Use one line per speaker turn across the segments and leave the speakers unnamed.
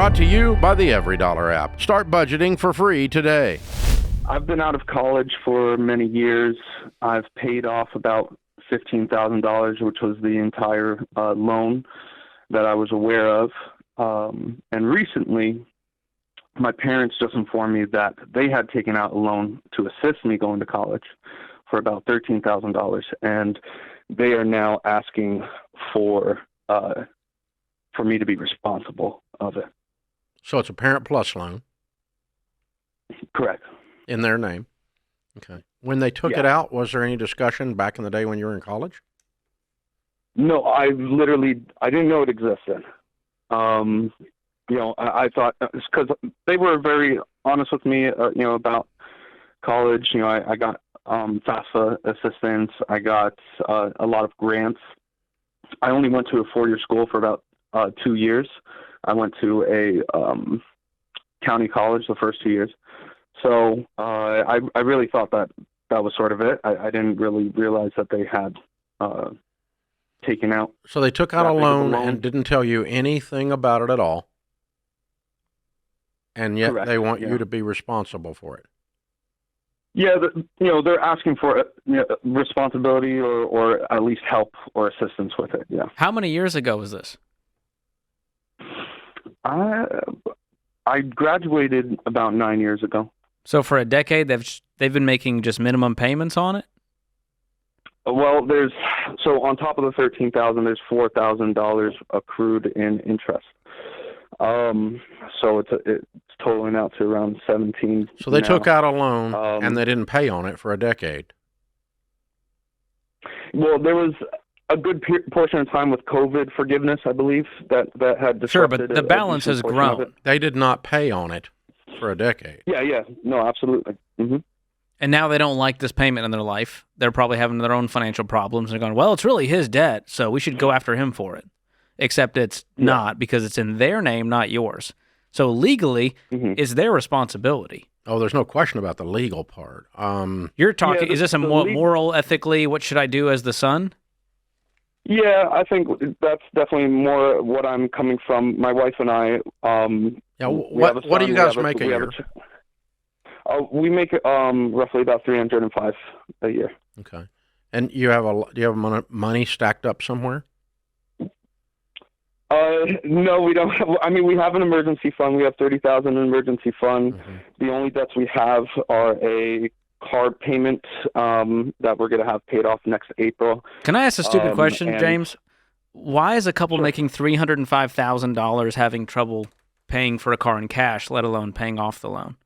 Brought to you by the Every Dollar app. Start budgeting for free today.
I've been out of college for many years. I've paid off about $15,000, which was the entire loan that I was aware of. And recently, my parents just informed me that they had taken out a loan to assist me going to college for about $13,000, and they are now asking for me to be responsible of it.
So it's a Parent Plus loan.
Correct.
In their name. Okay. When they took it out, was there any discussion back in the day when you were in college?
No, I didn't know it existed. I thought, because they were very honest with me, about college. I got FAFSA assistance. I got a lot of grants. I only went to a 4-year school for about 2 years. I went to a county college the first 2 years. So I really thought that was sort of it. I didn't really realize that they had taken out.
So they took out a loan and didn't tell you anything about it at all, and yet Correct. They want you to be responsible for it.
Yeah, they're asking for responsibility or at least help or assistance with it. Yeah.
How many years ago was this?
I graduated about 9 years ago.
So for a decade, they've been making just minimum payments on it?
Well, so on top of the $13,000, there's $4,000 accrued in interest. So it's totaling out to around 17.
So they took out a loan and they didn't pay on it for a decade.
Well, there was a good portion of time with COVID forgiveness, I believe, that had disrupted.
Sure, but the balance has grown.
They did not pay on it for a decade.
Yeah. No, absolutely. Mm-hmm.
And now they don't like this payment in their life. They're probably having their own financial problems. And they're going, well, it's really his debt, so we should go after him for it. Except it's not, because it's in their name, not yours. So legally, it's their responsibility.
Oh, there's no question about the legal part.
You're talking, is this a moral, ethically, what should I do as the son?
Yeah, I think that's definitely more what I'm coming from. My wife and I.
What do you guys make a year?
We make roughly about $305 a year.
Okay, and do you have money stacked up somewhere?
No, we don't. We have an emergency fund. We have $30,000 in emergency fund. Mm-hmm. The only debts we have are a car payment that we're going to have paid off next April.
Can I ask a stupid question, James? Why is a couple making $305,000 having trouble paying for a car in cash, let alone paying off the loan?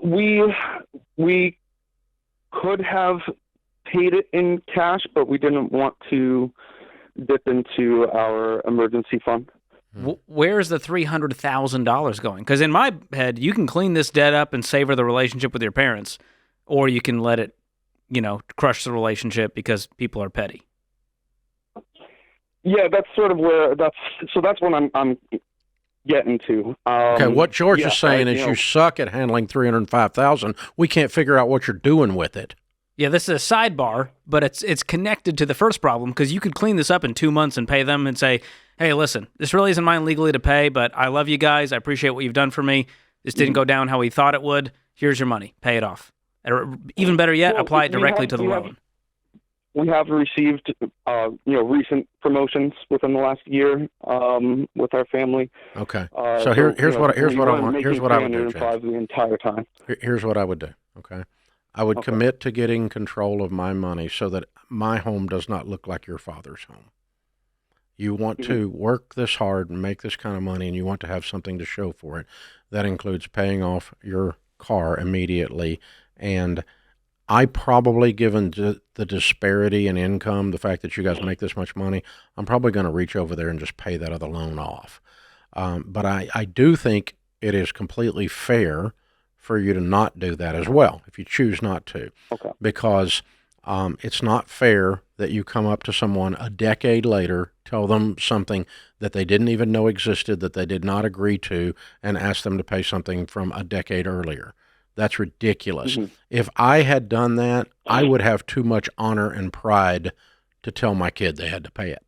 We could have paid it in cash, but we didn't want to dip into our emergency fund.
Where is the $300,000 going? Because in my head, you can clean this debt up and savor the relationship with your parents, or you can let it, crush the relationship because people are petty.
Yeah, that's sort of that's what I'm getting to.
Okay, what George is saying is you suck at handling $305,000. We can't figure out what you're doing with it.
Yeah, this is a sidebar, but it's connected to the first problem, because you could clean this up in 2 months and pay them and say, hey, listen, this really isn't mine legally to pay, but I love you guys. I appreciate what you've done for me. This didn't go down how we thought it would. Here's your money. Pay it off. Or even better yet, apply it directly to the loan.
We have received, recent promotions within the last year with our family.
Okay. So here's what I want. Here's what I would do, James.
The entire time.
Here's what I would do. Okay. I would commit to getting control of my money so that my home does not look like your father's home. You want to work this hard and make this kind of money, and you want to have something to show for it. That includes paying off your car immediately. And I probably, given the disparity in income, the fact that you guys make this much money, I'm probably going to reach over there and just pay that other loan off. But I do think it is completely fair for you to not do that as well, if you choose not to.
Okay.
Because it's not fair that you come up to someone a decade later, tell them something that they didn't even know existed, that they did not agree to, and ask them to pay something from a decade earlier. That's ridiculous. Mm-hmm. If I had done that, I would have too much honor and pride to tell my kid they had to pay it.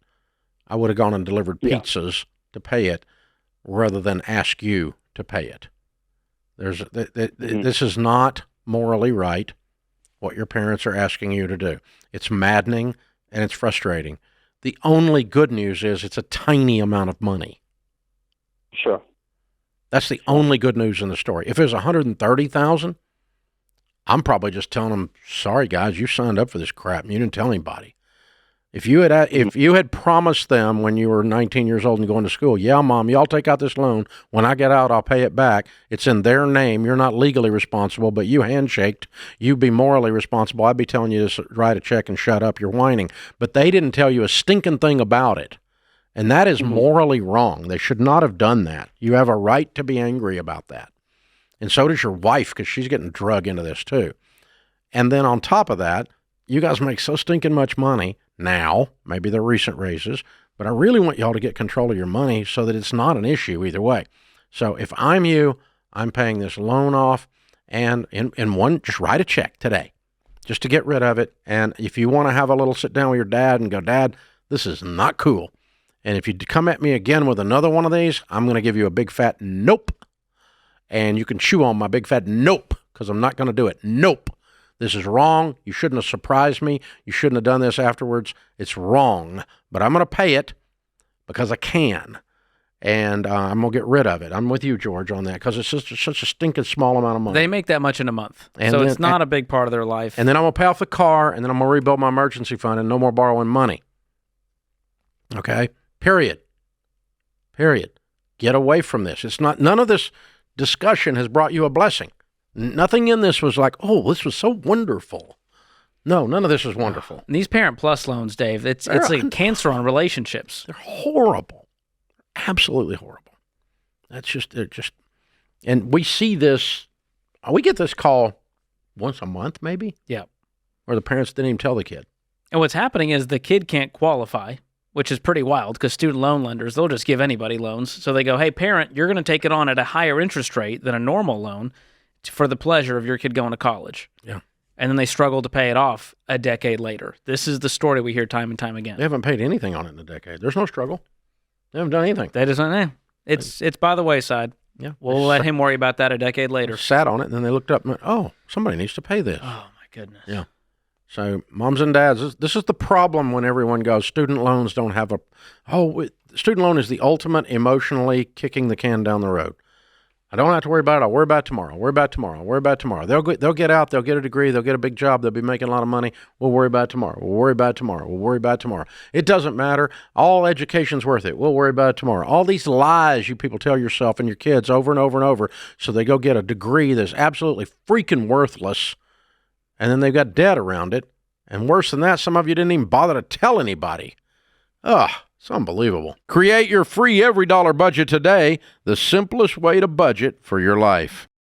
I would have gone and delivered pizzas to pay it. rather than ask you to pay it. This is not morally right, what your parents are asking you to do. It's maddening and it's frustrating. The only good news is it's a tiny amount of money.
Sure.
That's the only good news in the story. If it was $130,000, I'm probably just telling them, sorry guys, you signed up for this crap and you didn't tell anybody. If you had promised them when you were 19 years old and going to school, yeah, Mom, y'all take out this loan. When I get out, I'll pay it back. It's in their name. You're not legally responsible, but you handshaked. You'd be morally responsible. I'd be telling you to write a check and shut up. You're whining. But they didn't tell you a stinking thing about it. And that is morally wrong. They should not have done that. You have a right to be angry about that. And so does your wife, because she's getting drug into this too. And then on top of that, you guys make so stinking much money now, maybe the recent raises, but I really want y'all to get control of your money so that it's not an issue either way. So if I'm you, I'm paying this loan off, and in one, just write a check today just to get rid of it. And if you want to have a little sit down with your dad and go, Dad, this is not cool. And if you come at me again with another one of these, I'm going to give you a big fat nope. And you can chew on my big fat nope, because I'm not going to do it. Nope. This is wrong. You shouldn't have surprised me. You shouldn't have done this afterwards. It's wrong, but I'm going to pay it because I can, and I'm going to get rid of it. I'm with you, George, on that, because it's just such a stinking small amount of money.
They make that much in a month, so it's not a big part of their life.
And then I'm going to pay off the car, and then I'm going to rebuild my emergency fund and no more borrowing money. Okay? Period. Get away from this. It's not. None of this discussion has brought you a blessing. Nothing in this was like, oh, this was so wonderful. No, none of this is wonderful.
And these Parent Plus loans, Dave, it's like cancer on relationships.
They're horrible. Absolutely horrible. They're just, and we see this, we get this call once a month maybe?
Yeah.
Where the parents didn't even tell the kid.
And what's happening is the kid can't qualify, which is pretty wild because student loan lenders, they'll just give anybody loans. So they go, hey, parent, you're going to take it on at a higher interest rate than a normal loan for the pleasure of your kid going to college.
Yeah.
And then they struggle to pay it off a decade later. This is the story we hear time and time again.
They haven't paid anything on it in a decade. There's no struggle. They haven't done anything.
That isn't it's by the wayside.
Yeah.
We'll let him worry about that a decade later.
Sat on it, and then they looked up and went, oh, somebody needs to pay this.
Oh, my goodness.
Yeah. So moms and dads, this is the problem when everyone goes, student loans don't have student loan is the ultimate emotionally kicking the can down the road. I don't have to worry about it. I'll worry about it tomorrow. I'll worry about it tomorrow. I'll worry about it tomorrow. They'll get out. They'll get a degree. They'll get a big job. They'll be making a lot of money. We'll worry about it tomorrow. We'll worry about it tomorrow. We'll worry about it tomorrow. It doesn't matter. All education's worth it. We'll worry about it tomorrow. All these lies you people tell yourself and your kids over and over and over, so they go get a degree that's absolutely freaking worthless, and then they've got debt around it. And worse than that, some of you didn't even bother to tell anybody. Ugh. It's unbelievable. Create your free every dollar budget today, the simplest way to budget for your life.